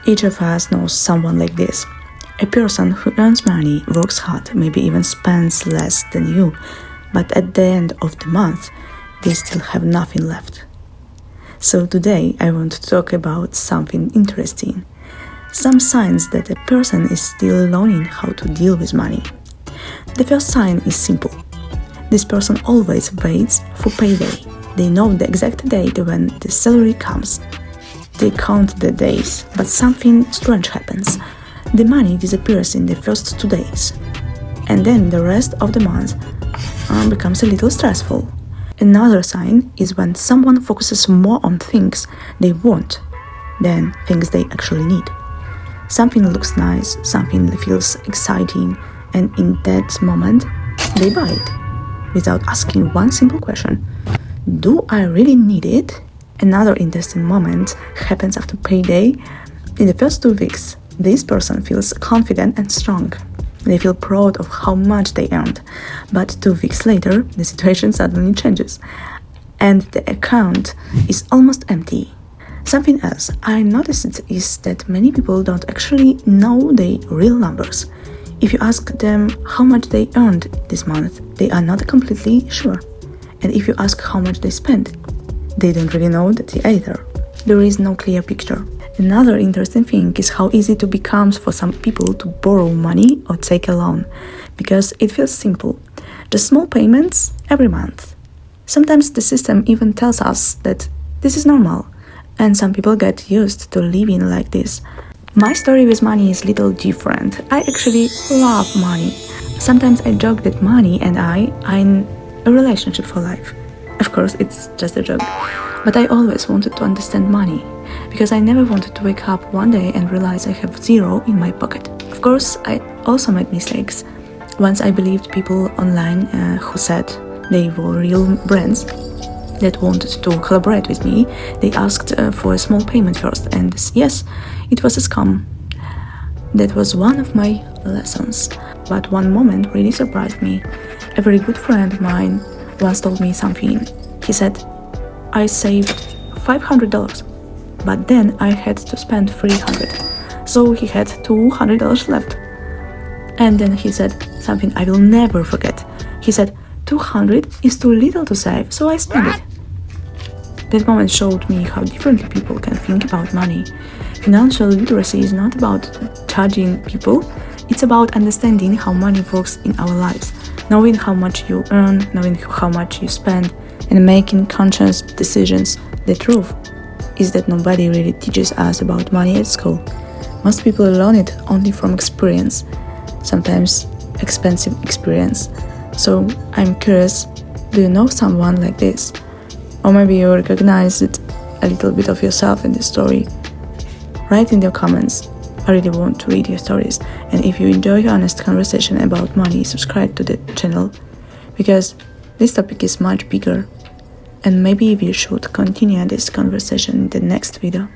Each of us knows someone like this. A person who earns money, works hard, maybe even spends less than you, but at the end of the month, they still have nothing left. So today I want to talk about something interesting. Some signs that a person is still learning how to deal with money. The first sign is simple. This person always waits for payday. They know the exact date when the salary comes. They count the days, but something strange happens. The money disappears in the first 2 days. And then the rest of the month becomes a little stressful. Another sign is when someone focuses more on things they want than things they actually need. Something looks nice, something feels exciting, and in that moment, they buy it without asking one simple question. Do I really need it? Another interesting moment happens after payday. In the first 2 weeks, this person feels confident and strong. They feel proud of how much they earned. But 2 weeks later, the situation suddenly changes, and the account is almost empty. Something else I noticed is that many people don't actually know their real numbers. If you ask them how much they earned this month, they are not completely sure. And if you ask how much they spent, they don't really know that either. There is no clear picture. Another interesting thing is how easy it becomes for some people to borrow money or take a loan, because it feels simple. Just small payments every month. Sometimes the system even tells us that this is normal, and some people get used to living like this. My story with money is a little different. I actually love money. Sometimes I joke that money and I are in a relationship for life. Of course, it's just a joke. But I always wanted to understand money, because I never wanted to wake up one day and realize I have zero in my pocket. Of course, I also made mistakes. Once I believed people online who said they were real brands that wanted to collaborate with me. They asked for a small payment first, and yes, it was a scam. That was one of my lessons. But one moment really surprised me. A very good friend of mine once told me something. He said, I saved $500, but then I had to spend $300. So he had $200 left. And then he said something I will never forget. He said, 200 is too little to save, so I spent it. That moment showed me how differently people can think about money. Financial literacy is not about judging people, it's about understanding how money works in our lives, knowing how much you earn, knowing how much you spend, and making conscious decisions. The truth is that nobody really teaches us about money at school. Most people learn it only from experience, sometimes expensive experience. So I'm curious, do you know someone like this? Or maybe you recognize it a little bit of yourself in this story. Write in the comments. I really want to read your stories. And if you enjoy honest conversation about money, subscribe to the channel, because this topic is much bigger. And maybe we should continue this conversation in the next video.